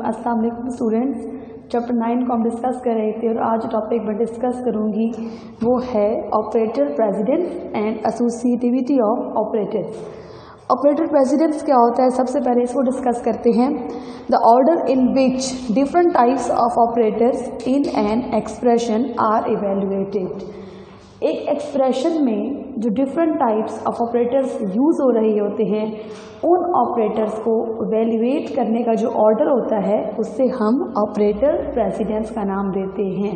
अस्सलाम वालेकुम students. Chapter 9 को हम डिस्कस कर रहे थे और आज टॉपिक मैं डिस्कस करूंगी वो है operator precedence and associativity of operators. Operator precedence क्या होता है, सबसे पहले इसको डिस्कस करते हैं। The order in which different types of operators in an expression are evaluated. एक एक्सप्रेशन में जो different types of operators use हो रहे होते हैं, उन ऑपरेटर्स को इवेल्युएट करने का जो ऑर्डर होता है उससे हम ऑपरेटर प्रेसिडेंस का नाम देते हैं।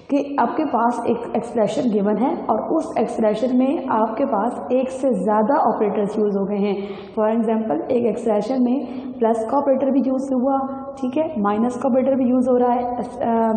कि आपके पास एक एक्सप्रेशन गिवन है और उस एक्सप्रेशन में आपके पास एक से ज़्यादा ऑपरेटर्स यूज़ हो गए हैं। फॉर एग्जांपल एक एक्सप्रेशन में प्लस का ऑपरेटर भी यूज़ हुआ, ठीक है, माइनस का ऑपरेटर भी यूज़ हो रहा है,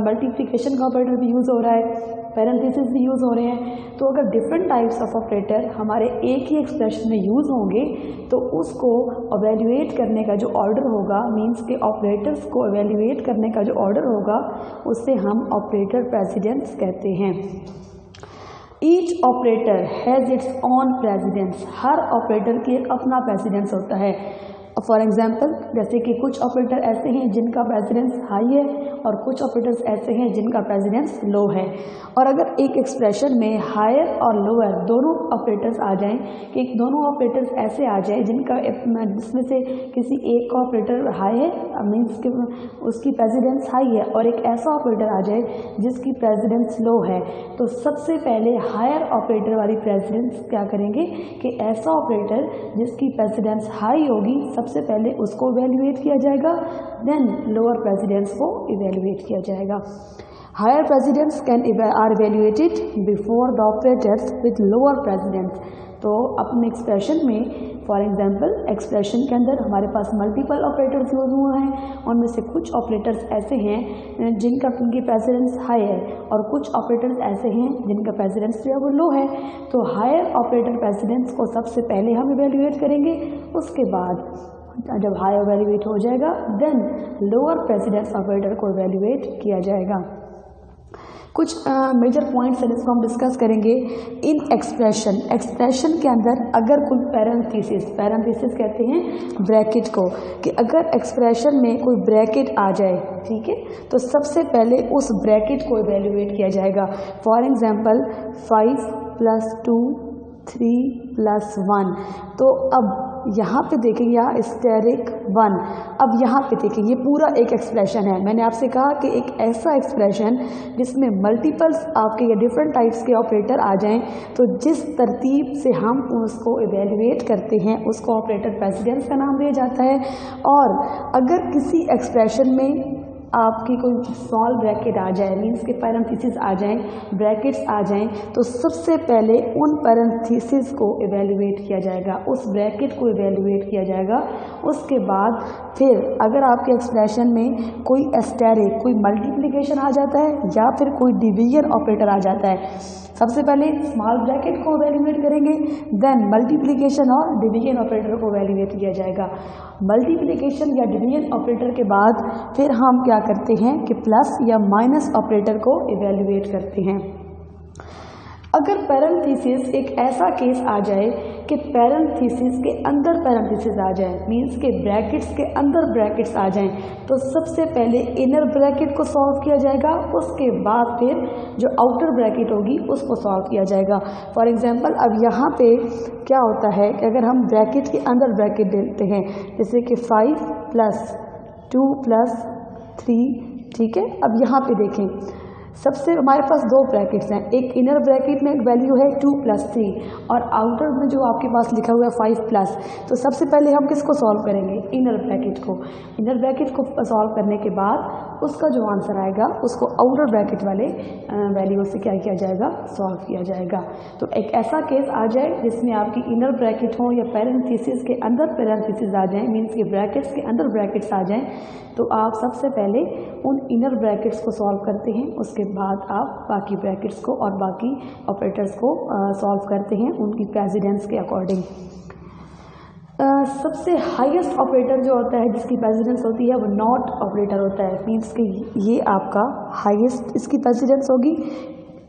मल्टीप्लिकेशन का ऑपरेटर भी यूज़ हो रहा है, पैरेंथेसिस भी यूज़ हो रहे हैं। तो अगर डिफरेंट टाइप्स ऑफ ऑपरेटर हमारे एक ही एक्सप्रेशन में यूज़ होंगे तो उसको एवेल्युएट करने का जो ऑर्डर होगा, मींस के ऑपरेटर्स को एवेल्युएट करने का जो ऑर्डर होगा उससे हम ऑपरेटर प्रेसिडेंस कहते हैं। Each operator has its on precedence. Her operator की एक अपना प्रेसिडेंस होता है। फॉर एग्जाम्पल जैसे कि कुछ ऑपरेटर ऐसे हैं जिनका प्रेसिडेंस हाई है और कुछ ऑपरेटर्स ऐसे हैं जिनका प्रेसिडेंस लो है। और अगर एक एक्सप्रेशन में हायर और लोअर दोनों ऑपरेटर्स आ जाएं, कि दोनों ऑपरेटर्स ऐसे आ जाएं जिसमें से किसी एक का ऑपरेटर हाई है, मीन्स कि उसकी प्रेसिडेंस हाई है, और एक ऐसा ऑपरेटर आ जाए जिसकी प्रेसिडेंस लो है, तो सबसे पहले हायर ऑपरेटर वाली प्रेसिडेंस क्या करेंगे कि ऐसा ऑपरेटर जिसकी प्रेसिडेंस हाई होगी सबसे पहले उसको इवेल्युएट किया जाएगा, देन लोअर प्रेसिडेंस को इवेल्युएट किया जाएगा। Higher precedence are evaluated before the operators with lower precedence. तो अपने एक्सप्रेशन में फॉर एग्जांपल एक्सप्रेशन के अंदर हमारे पास मल्टीपल ऑपरेटर्स यूज हुए हैं, उनमें से कुछ ऑपरेटर्स ऐसे हैं जिनकी प्रेसिडेंस हाई है और कुछ ऑपरेटर्स ऐसे हैं जिनका प्रेसिडेंस जो है वो लो है। तो हायर ऑपरेटर प्रेसिडेंस को सबसे पहले हम इवेल्युएट करेंगे, उसके बाद जब हाई इवेल्युएट हो जाएगा देन लोअर प्रेसिडेंस ऑपरेटर को इवेल्युएट किया जाएगा। कुछ मेजर पॉइंट्स हैं जिसको हम डिस्कस करेंगे। इन एक्सप्रेशन के अंदर अगर कोई पैरेंथेसिस कहते हैं ब्रैकेट को, कि अगर एक्सप्रेशन में कोई ब्रैकेट आ जाए, ठीक है, तो सबसे पहले उस ब्रैकेट को इवेल्युएट किया जाएगा। For example 5 + 2 3 + 1। तो अब यहाँ पे देखेंगे यहाँ स्टेरिक 1। अब यहाँ पे देखेंगे ये पूरा एक एक्सप्रेशन है। मैंने आपसे कहा कि एक ऐसा एक्सप्रेशन जिसमें मल्टीपल्स आपके या डिफरेंट टाइप्स के ऑपरेटर आ जाएं, तो जिस तरतीब से हम उसको इवेल्युएट करते हैं उसको ऑपरेटर प्रेसिडेंस का नाम दिया जाता है। और अगर किसी एक्सप्रेशन में आपकी कोई स्मॉल ब्रैकेट आ जाए, मीन्स के पैरेंथेसिस आ जाएं, ब्रैकेट्स आ जाएं, तो सबसे पहले उन पैरेंथेसिस को इवेल्युएट किया जाएगा, उस ब्रैकेट को इवेल्युएट किया जाएगा। उसके बाद फिर अगर आपके एक्सप्रेशन में कोई एस्टेरिक, कोई मल्टीप्लिकेशन आ जाता है या फिर कोई डिवीजन ऑपरेटर आ जाता है, सबसे पहले स्मॉल ब्रैकेट को इवेल्युएट करेंगे, देन मल्टीप्लिकेशन और डिवीजन ऑपरेटर को इवेल्युएट किया जाएगा। मल्टीप्लिकेशन या डिवीजन ऑपरेटर के बाद फिर हम क्या करते हैं कि प्लस या माइनस ऑपरेटर को इवेल्युएट करते हैं। अगर पैरेंथेसिस एक ऐसा केस आ जाए कि पैरेंथेसिस के अंदर पैरेंथेसिस आ जाए, मीन्स के ब्रैकेट्स के अंदर ब्रैकेट्स आ जाएं, तो सबसे पहले इनर ब्रैकेट को सॉल्व किया जाएगा, उसके बाद फिर जो आउटर ब्रैकेट होगी उसको सॉल्व किया जाएगा। फॉर एग्जांपल अब यहाँ पे क्या होता है कि अगर हम ब्रैकेट के अंदर ब्रैकेट देते हैं, जैसे कि 5 + 2 + 3, ठीक है। अब यहाँ पे देखें सबसे हमारे पास दो ब्रैकेट्स हैं, एक इनर ब्रैकेट में एक वैल्यू है 2 + 3 और आउटर में जो आपके पास लिखा हुआ है 5+। तो सबसे पहले हम किसको सॉल्व करेंगे, इनर ब्रैकेट को। इनर ब्रैकेट को सॉल्व करने के बाद उसका जो आंसर आएगा उसको आउटर ब्रैकेट वाले वैल्यू से क्या किया जाएगा, सॉल्व किया जाएगा। तो एक ऐसा केस आ जाए जिसमें आपकी इनर ब्रैकेट हो या पैरेंथेसिस के अंदर पैरेंथेसिस आ जाए, मीन्स के ब्रैकेट्स के अंदर ब्रैकेट्स आ जाएं, तो आप सबसे पहले उन इनर ब्रैकेट्स को सॉल्व करते हैं, उसके बाद आप बाकी ब्रैकेट्स को और बाकी ऑपरेटर्स को सॉल्व करते हैं उनकी प्रेसिडेंस के अकॉर्डिंग। सबसे हाईएस्ट ऑपरेटर जो होता है जिसकी प्रेसिडेंस होती है वो नॉट ऑपरेटर होता है, मीन्स कि ये आपका हाईएस्ट इसकी प्रेसिडेंस होगी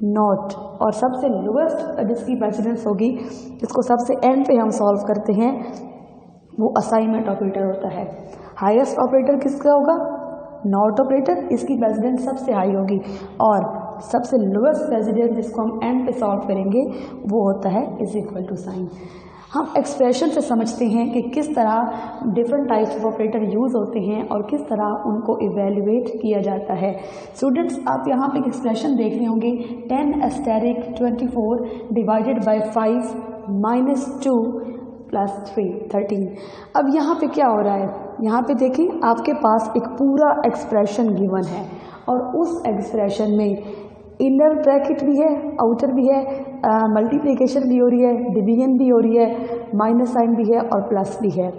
नॉट, और सबसे लोएस्ट जिसकी प्रेसिडेंस होगी, जिसको सबसे एंड पे हम सॉल्व करते हैं, वो असाइनमेंट ऑपरेटर होता है। हाईएस्ट ऑपरेटर किसका होगा? नॉट ऑपरेटर, इसकी प्रेसिडेंस सबसे हाई होगी। और सबसे लोएस्ट प्रेसिडेंस जिसको हम एंड पे सॉल्व करेंगे वो होता है इज इक्वल टू साइन। हम एक्सप्रेशन से समझते हैं कि किस तरह different types of operator use होते हैं और किस तरह उनको इवेल्युएट किया जाता है। स्टूडेंट्स, आप यहाँ पे एक एक्सप्रेशन देख रहे होंगे 10 asterisk 24 divided by 5 minus 2 plus 3 13। अब यहाँ पे क्या हो रहा है? यहाँ पे देखिए आपके पास एक पूरा एक्सप्रेशन गिवन है और उस एक्सप्रेशन में इनर ब्रैकेट भी है, आउटर भी है, मल्टीप्लिकेशन भी हो रही है, डिवीजन भी हो रही है, माइनस साइन भी है और प्लस भी है।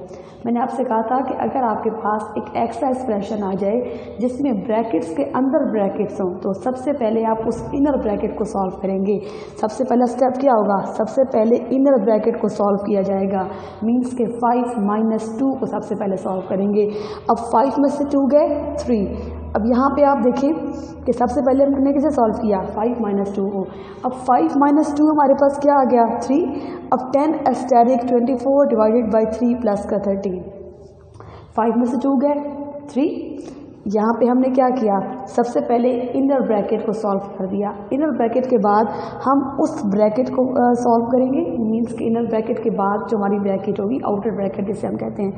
मैंने आपसे कहा था कि अगर आपके पास एक ऐसा एक्सप्रेशन आ जाए जिसमें ब्रैकेट्स के अंदर ब्रैकेट्स हों तो सबसे पहले आप उस इनर ब्रैकेट को सॉल्व करेंगे। सबसे पहला स्टेप क्या होगा? सबसे पहले इनर ब्रैकेट को सॉल्व किया जाएगा। मीन्स के 5 माइनस 2 को सबसे पहले सॉल्व करेंगे। अब 5 में से 2 गए 3। अब यहाँ पे आप देखें कि सबसे पहले हमने किसे सॉल्व किया? 5 माइनस 2 को। अब 5 माइनस 2 हमारे पास क्या आ गया? 3। अब 10 एस्टेरिक 24 डिवाइडेड बाई 3 प्लस का 13। 5 में से 2 गए 3। यहाँ पे हमने क्या किया? सबसे पहले इनर ब्रैकेट को सॉल्व कर दिया। इनर ब्रैकेट के बाद हम उस ब्रैकेट को सॉल्व करेंगे। मीन्स कि इनर ब्रैकेट के बाद जो हमारी ब्रैकेट होगी आउटर ब्रैकेट जिसे हम कहते हैं।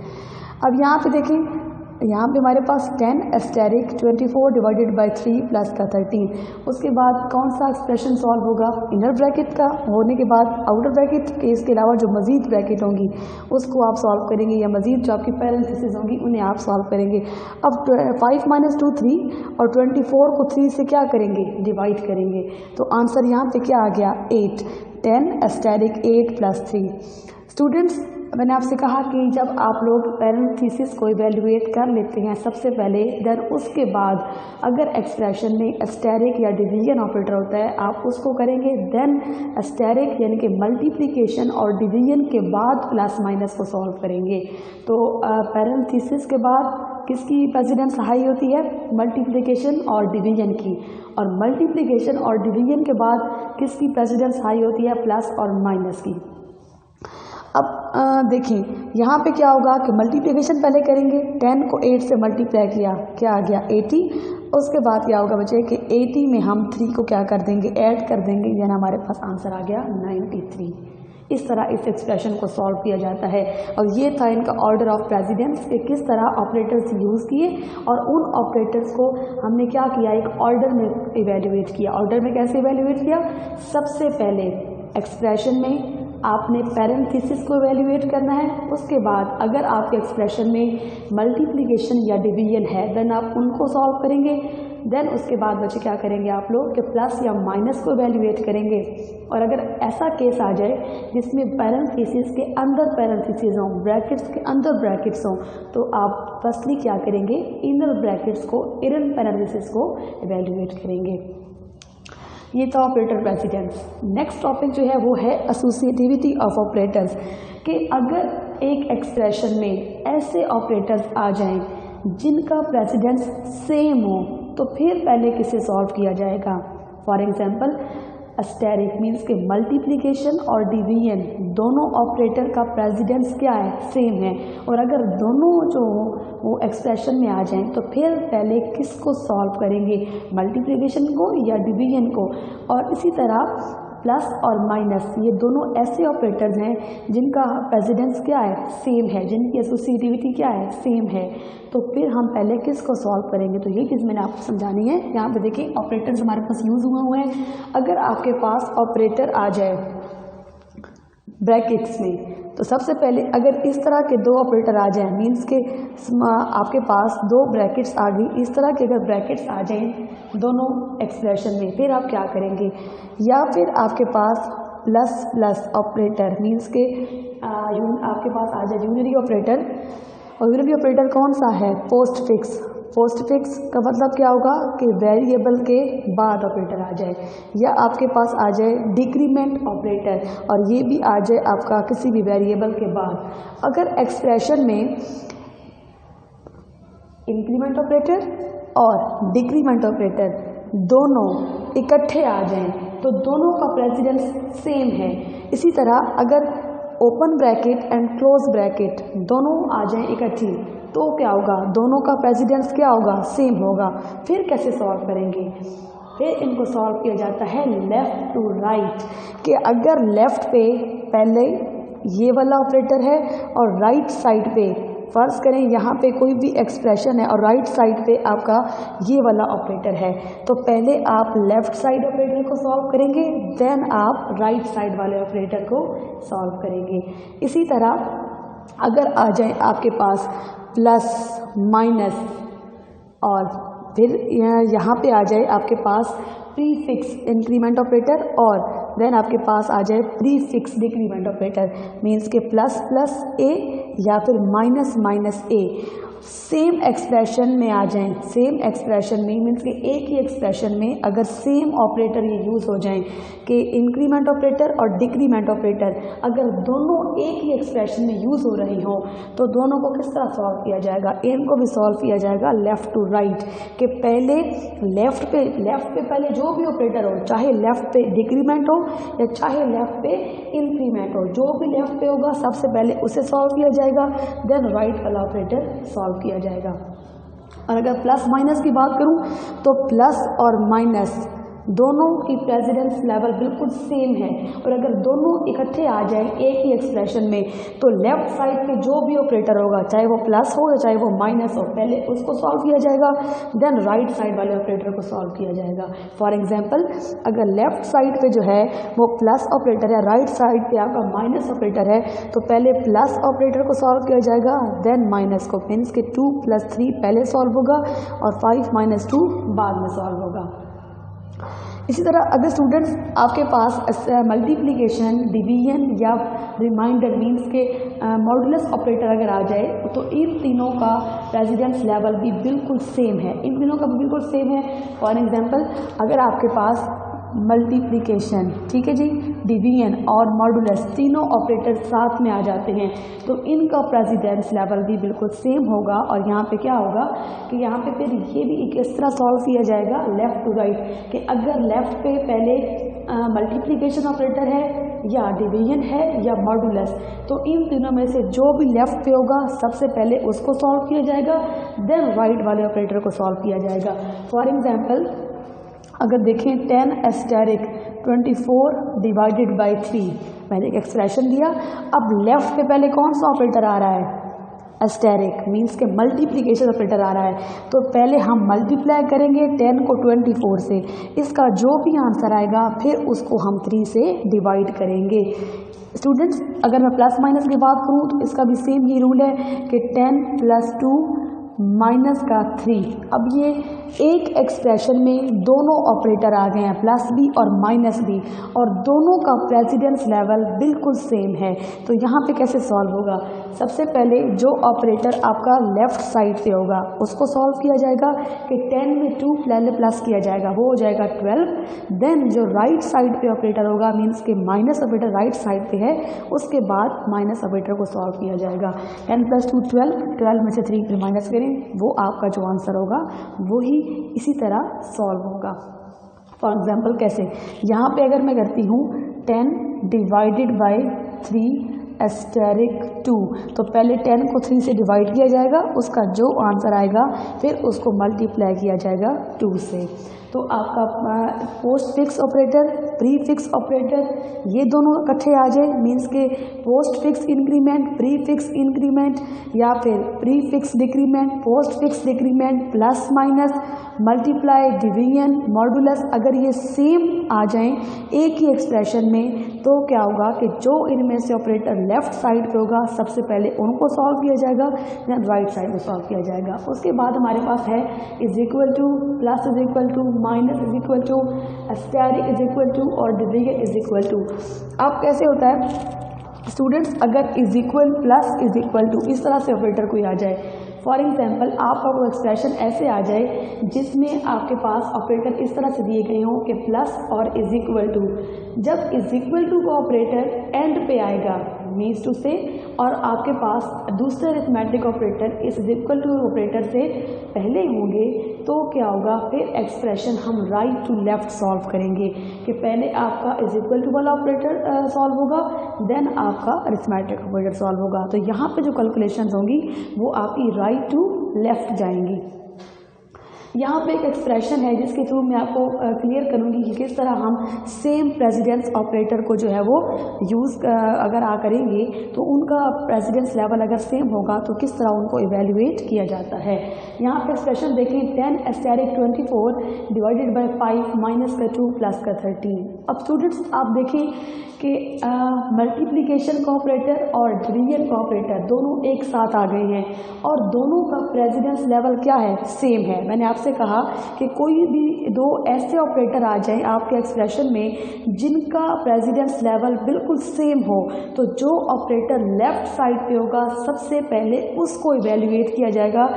अब यहाँ पे देखें, यहाँ पे हमारे पास 10 एस्टेरिक 24 डिवाइडेड बाई 3 प्लस का 13। उसके बाद कौन सा एक्सप्रेशन सॉल्व होगा? इनर ब्रैकेट का होने के बाद आउटर ब्रैकेट के इसके अलावा जो मज़ीद ब्रैकेट होंगी उसको आप सॉल्व करेंगे या मज़ीद जो आपकी पैरेंथेसिस होंगी उन्हें आप सॉल्व करेंगे। अब 5 माइनस 2 3 और 24 को 3 से क्या करेंगे? डिवाइड करेंगे। तो आंसर यहाँ पे क्या आ गया? 8। 10 एस्टेरिक 8 प्लस 3। स्टूडेंट्स, मैंने आपसे कहा कि जब आप लोग पैरेंथेसिस को इवेल्युएट कर लेते हैं सबसे पहले, देन उसके बाद अगर एक्सप्रेशन में एस्टेरिक या डिवीजन ऑपरेटर होता है आप उसको करेंगे। देन एस्टेरिक यानी कि मल्टीप्लिकेशन और डिवीजन के बाद प्लस माइनस को सॉल्व करेंगे। तो पैरेंथेसिस के बाद किसकी प्रेसिडेंस हाई होती है? मल्टीप्लिकेशन और डिवीजन की। और मल्टीप्लिकेशन और डिवीजन के बाद किसकी प्रेसिडेंस हाई होती है? प्लस और माइनस की। अब देखिए यहाँ पे क्या होगा कि मल्टीप्लिकेशन पहले करेंगे। 10 को 8 से मल्टीप्लाई किया, क्या आ गया? 80। उसके बाद क्या होगा बच्चे कि 80 में हम 3 को क्या कर देंगे? ऐड कर देंगे। यानी हमारे पास आंसर आ गया 93। इस तरह इस एक्सप्रेशन को सॉल्व किया जाता है। और ये था इनका ऑर्डर ऑफ प्रेसिडेंस कि किस तरह ऑपरेटर्स यूज़ किए और उन ऑपरेटर्स को हमने क्या किया? एक ऑर्डर में इवेल्युएट किया। ऑर्डर में कैसे इवेल्युएट किया? सबसे पहले एक्सप्रेशन में आपने पैरेंथेसिस को इवेल्युएट करना है। उसके बाद अगर आपके एक्सप्रेशन में मल्टीप्लिकेशन या डिवीजन है देन आप उनको सॉल्व करेंगे। देन उसके बाद बच्चे क्या करेंगे आप लोग कि प्लस या माइनस को इवेल्युएट करेंगे। और अगर ऐसा केस आ जाए जिसमें पैरेंथेसिस के अंदर पैरेंथेसिस हों, ब्रैकेट्स के अंदर ब्रैकेट्स हों, तो आप फर्स्टली क्या करेंगे? इनर ब्रैकेट्स को, इनर पैरेंथेसिस को इवेल्युएट करेंगे। ये था ऑपरेटर प्रेसिडेंस। नेक्स्ट टॉपिक जो है वो है एसोसिएटिविटी ऑफ ऑपरेटर्स, कि अगर एक एक्सप्रेशन में ऐसे ऑपरेटर्स आ जाएं जिनका प्रेसिडेंस सेम हो तो फिर पहले किसे सॉल्व किया जाएगा? फॉर एग्जांपल एस्टेरिक मीन्स के मल्टीप्लिकेशन और डिवीजन दोनों ऑपरेटर का प्रेसिडेंस क्या है? सेम है। और अगर दोनों जो वो एक्सप्रेशन में आ जाएं तो फिर पहले किसको सॉल्व करेंगे? मल्टीप्लिकेशन को या डिवीजन को। और इसी तरह प्लस और माइनस ये दोनों ऐसे ऑपरेटर्स हैं जिनका प्रेसिडेंस क्या है? सेम है, जिनकी एसोसिएटिविटी क्या है? सेम है। तो फिर हम पहले किसको सॉल्व करेंगे? तो ये चीज़ मैंने आपको समझानी है। यहाँ पे देखिए ऑपरेटर्स हमारे पास यूज़ हुए हैं। अगर आपके पास ऑपरेटर आ जाए ब्रैकेट्स में तो सबसे पहले अगर इस तरह के दो ऑपरेटर आ जाएं, मीन्स के आपके पास दो ब्रैकेट्स आ गई, इस तरह के अगर ब्रैकेट्स आ जाएं दोनों एक्सप्रेशन में, फिर आप क्या करेंगे? या फिर आपके पास प्लस प्लस ऑपरेटर मीन्स के आपके पास आ जाए यूनरी ऑपरेटर। और यूनरी ऑपरेटर कौन सा है? Post fix. पोस्ट फिक्स का मतलब क्या होगा कि वेरिएबल के बाद ऑपरेटर आ जाए। या आपके पास आ जाए डिक्रीमेंट ऑपरेटर और ये भी आ जाए आपका किसी भी वेरिएबल के बाद। अगर एक्सप्रेशन में इंक्रीमेंट ऑपरेटर और डिक्रीमेंट ऑपरेटर दोनों इकट्ठे आ जाएं तो दोनों का प्रेसिडेंस सेम है। इसी तरह अगर open bracket and close bracket दोनों आ जाएं इकट्ठी, तो क्या होगा, दोनों का प्रेसिडेंस क्या होगा, सेम होगा। फिर कैसे सॉल्व करेंगे, फिर इनको सॉल्व किया जाता है लेफ़्ट टू राइट, कि अगर लेफ़्ट पे पहले ये वाला ऑपरेटर है और राइट साइड पे फ़र्ज़ करें यहाँ पे कोई भी एक्सप्रेशन है और राइट साइड पे आपका ये वाला ऑपरेटर है, तो पहले आप लेफ़्ट साइड ऑपरेटर को सॉल्व करेंगे, देन आप राइट साइड वाले ऑपरेटर को सॉल्व करेंगे। इसी तरह अगर आ जाए आपके पास प्लस माइनस और फिर यहाँ पे आ जाए आपके पास प्रीफिक्स इंक्रीमेंट ऑपरेटर और देन आपके पास आ जाए प्रीफिक्स डिक्रीमेंट ऑपरेटर, मीन्स के प्लस प्लस ए या फिर माइनस माइनस ए सेम एक्सप्रेशन में आ जाएं, सेम एक्सप्रेशन में मीन्स कि एक ही एक्सप्रेशन में अगर सेम ऑपरेटर ये यूज़ हो जाएं कि इंक्रीमेंट ऑपरेटर और डिक्रीमेंट ऑपरेटर अगर दोनों एक ही एक्सप्रेशन में यूज़ हो रही हों, तो दोनों को किस तरह सॉल्व किया जाएगा, इनको भी सॉल्व किया जाएगा लेफ़्ट टू राइट, कि पहले लेफ़्ट पे पहले जो भी ऑपरेटर हो, चाहे लेफ़्ट पे डिक्रीमेंट हो या चाहे लेफ़्ट पे इंक्रीमेंट हो, जो भी लेफ़्ट पे होगा सबसे पहले उसे सॉल्व किया जाएगा, देन राइट वाला ऑपरेटर सॉल्व किया जाएगा। और अगर प्लस माइनस की बात करूं तो प्लस और माइनस दोनों की प्रेसिडेंस लेवल बिल्कुल सेम है, और अगर दोनों इकट्ठे आ जाए एक ही एक्सप्रेशन में, तो लेफ्ट साइड पे जो भी ऑपरेटर होगा, चाहे वो प्लस हो या चाहे वो माइनस हो, पहले उसको सॉल्व किया जाएगा, देन राइट साइड वाले ऑपरेटर को सॉल्व किया जाएगा। फॉर एग्जांपल अगर लेफ्ट साइड पे जो है वो प्लस ऑपरेटर है, राइट साइड पे आपका माइनस ऑपरेटर है, तो पहले प्लस ऑपरेटर को सॉल्व किया जाएगा, देन माइनस को, मीन्स के 2 + 3 पहले सॉल्व होगा और 5 - 2 बाद में सॉल्व होगा। इसी तरह अगर स्टूडेंट्स आपके पास मल्टीप्लिकेशन, डिवीजन या रिमाइंडर मीन्स के मॉडुलस ऑपरेटर अगर आ जाए, तो इन तीनों का प्रेसिडेंस लेवल भी बिल्कुल सेम है, इन तीनों का भी बिल्कुल सेम है। फॉर एग्जांपल अगर आपके पास मल्टीप्लिकेशन, ठीक है जी, डिवीजन और मॉडुलस तीनों ऑपरेटर साथ में आ जाते हैं, तो इनका प्रेसिडेंस लेवल भी बिल्कुल सेम होगा। और यहाँ पे क्या होगा कि यहाँ पे फिर ये भी इस तरह सॉल्व किया जाएगा लेफ़्ट टू राइट, कि अगर लेफ़्ट पे पहले मल्टीप्लिकेशन ऑपरेटर है या डिवीजन है या मॉडुलस, तो इन तीनों में से जो भी लेफ़्ट पे होगा सबसे पहले उसको सॉल्व किया जाएगा, देन राइट वाले ऑपरेटर को सॉल्व किया जाएगा। फॉर एग्जांपल अगर देखें 10 * 24 / 3, मैंने एक एक्सप्रेशन दिया, अब लेफ़्ट पे पहले कौन सा ऑपरेटर आ रहा है, एस्टेरिक मीन्स के मल्टीप्लिकेशन ऑपरेटर आ रहा है, तो पहले हम मल्टीप्लाई करेंगे 10 को 24 से, इसका जो भी आंसर आएगा फिर उसको हम 3 से डिवाइड करेंगे। स्टूडेंट्स अगर मैं प्लस माइनस की बात करूं तो इसका भी सेम ही रूल है कि 10 + 2 - 3। अब ये एक एक्सप्रेशन में दोनों ऑपरेटर आ गए हैं, प्लस भी और माइनस भी, और दोनों का प्रेसिडेंस लेवल बिल्कुल सेम है, तो यहाँ पे कैसे सॉल्व होगा, सबसे पहले जो ऑपरेटर आपका लेफ़्ट साइड पे होगा उसको सॉल्व किया जाएगा कि 10 में 2 पहले प्लस किया जाएगा, वो हो जाएगा 12, देन जो राइट साइड पे ऑपरेटर होगा मीन्स के माइनस ऑपरेटर राइट साइड पे है, उसके बाद माइनस ऑपरेटर को सॉल्व किया जाएगा। 10 + 2 12 में से 3 फिर माइनस करें, वो आपका जो आंसर होगा वो ही इसी तरह सॉल्व होगा। फॉर एग्जांपल कैसे, यहाँ पे अगर मैं करती हूँ 10 / 3 * 2, तो पहले 10 को 3 से डिवाइड किया जाएगा, उसका जो आंसर आएगा फिर उसको मल्टीप्लाई किया जाएगा 2 से। तो आपका post fix operator, pre fix operator ये दोनों इकट्ठे आ जाए मीन्स के post fix increment, pre fix increment या फिर pre fix decrement, post fix decrement, plus minus, multiply, division, modulus, अगर ये सेम आ जाएं एक ही एक्सप्रेशन में, तो क्या होगा कि जो इनमें से ऑपरेटर लेफ्ट साइड पे होगा सबसे पहले उनको सॉल्व किया जाएगा, देन राइट साइड को सॉल्व किया जाएगा। उसके बाद हमारे पास है =, प्लस =, माइनस =, एस्टेरिक = और डिवीजन =। अब कैसे होता है स्टूडेंट्स, अगर इक्वल प्लस इस तरह से ऑपरेटर कोई आ जाए, फॉर एग्जाम्पल आपका कोई एक्सप्रेशन ऐसे आ जाए जिसमें आपके पास ऑपरेटर इस तरह से दिए गए हों कि प्लस और =, जब =, का ऑपरेटर एंड पे आएगा मीन्स टू से, और आपके पास दूसरे अरिथमेटिक ऑपरेटर इस =, ऑपरेटर से पहले होंगे, तो क्या होगा, फिर एक्सप्रेशन हम राइट टू लेफ्ट सॉल्व करेंगे कि पहले आपका इज इक्वल टू वाला ऑपरेटर सॉल्व होगा, देन आपका अरिथमेटिक ऑपरेटर सॉल्व होगा। तो यहाँ पे जो कैलकुलेशंस होंगी वो आपकी राइट टू लेफ्ट जाएंगी। यहाँ पे एक एक्सप्रेशन है जिसके थ्रू मैं आपको क्लियर करूँगी कि किस तरह हम सेम प्रेसिडेंस ऑपरेटर को जो है वो यूज़ अगर करेंगे तो उनका प्रेसिडेंस लेवल अगर सेम होगा तो किस तरह उनको इवेल्युएट किया जाता है। यहाँ पे एक्सप्रेशन देखें, 10 एस्टेरिक 24 डिवाइडेड बाय 5 माइनस का 2 प्लस का 13। अब स्टूडेंट्स आप देखें कि मल्टीप्लिकेशन का ऑपरेटर और डिवीजन का ऑपरेटर दोनों एक साथ आ गए हैं और दोनों का प्रेसिडेंस लेवल क्या है, सेम है। मैंने आपसे कहा कि कोई भी दो ऐसे ऑपरेटर आ जाएं आपके एक्सप्रेशन में जिनका प्रेसिडेंस लेवल बिल्कुल सेम हो, तो जो ऑपरेटर लेफ्ट साइड पे होगा सबसे पहले उसको इवेल्युएट किया जाएगा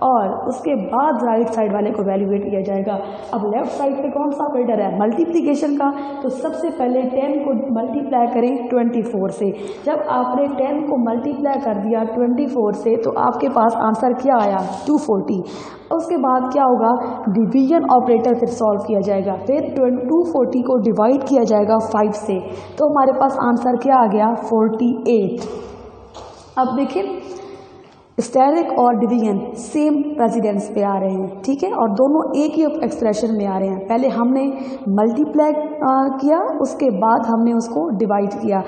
और उसके बाद राइट साइड वाले को वैल्यूएट किया जाएगा। अब लेफ्ट साइड पे कौन सा ऑपरेटर है, मल्टीप्लिकेशन का, तो सबसे पहले 10 को मल्टीप्लाई करें 24 से। जब आपने 10 को मल्टीप्लाई कर दिया 24 से तो आपके पास आंसर क्या आया, 240। उसके बाद क्या होगा, डिवीजन ऑपरेटर फिर सॉल्व किया जाएगा, फिर 240 को डिवाइड किया जाएगा 5 से, तो हमारे पास आंसर क्या आ गया, 48। अब देखिए स्टेरिक और डिवीजन सेम प्रेसिडेंस पे आ रहे हैं, ठीक है, और दोनों एक ही एक्सप्रेशन में आ रहे हैं। पहले हमने मल्टीप्लाई किया, उसके बाद हमने उसको डिवाइड किया।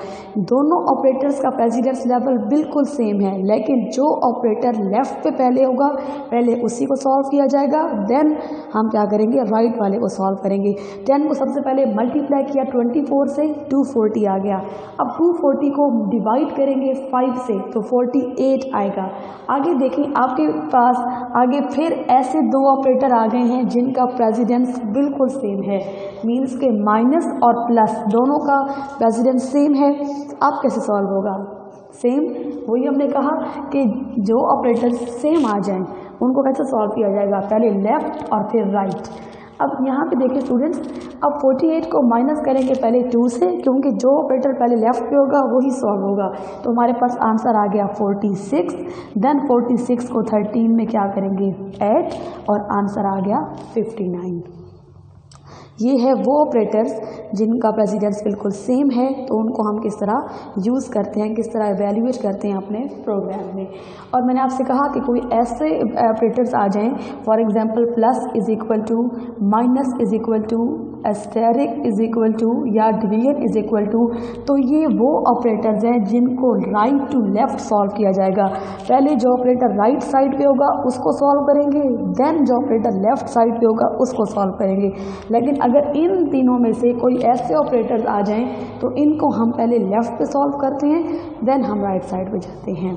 दोनों ऑपरेटर्स का प्रेसिडेंस लेवल बिल्कुल सेम है, लेकिन जो ऑपरेटर लेफ्ट पे पहले होगा पहले उसी को सॉल्व किया जाएगा, देन हम क्या करेंगे, राइट वाले को सॉल्व करेंगे। 10 को सबसे पहले मल्टीप्लाई किया 24 से, 240 आ गया। अब 240 को डिवाइड करेंगे 5 से तो 48 आएगा। आगे देखें आपके पास आगे फिर ऐसे दो ऑपरेटर आ गए हैं जिनका प्रेसिडेंस बिल्कुल सेम है, मीन्स के माइनस और प्लस दोनों का प्रेसिडेंस सेम है। अब कैसे सॉल्व होगा, सेम वही हमने कहा कि जो ऑपरेटर सेम आ जाएं उनको कैसे सॉल्व किया जाएगा, पहले लेफ्ट और फिर राइट। अब यहाँ पे देखिए स्टूडेंट्स, अब 48 को माइनस करेंगे पहले 2 से, क्योंकि जो ऑपरेटर पहले लेफ्ट पे होगा वही सॉल्व होगा, तो हमारे पास आंसर आ गया 46। देन 46 को 13 में क्या करेंगे, ऐड, और आंसर आ गया 59। ये है वो ऑपरेटर्स जिनका प्रेसिडेंस बिल्कुल सेम है, तो उनको हम किस तरह यूज़ करते हैं, किस तरह एवेल्युएट करते हैं अपने प्रोग्राम में। और मैंने आपसे कहा कि कोई ऐसे ऑपरेटर्स आ जाएं, for example plus is equal to, minus is equal to, asterisk is equal to या डिवीजन इज इक्वल टू, तो ये वो ऑपरेटर्स हैं जिनको राइट टू लेफ्ट सॉल्व किया जाएगा। पहले जो ऑपरेटर राइट साइड पे होगा उसको सॉल्व करेंगे, देन जो ऑपरेटर लेफ्ट साइड पे होगा उसको सॉल्व करेंगे। लेकिन अगर इन तीनों में से कोई ऐसे ऑपरेटर्स आ जाएं तो इनको हम पहले लेफ्ट पे सॉल्व करते हैं, देन हम राइट साइड पे जाते हैं।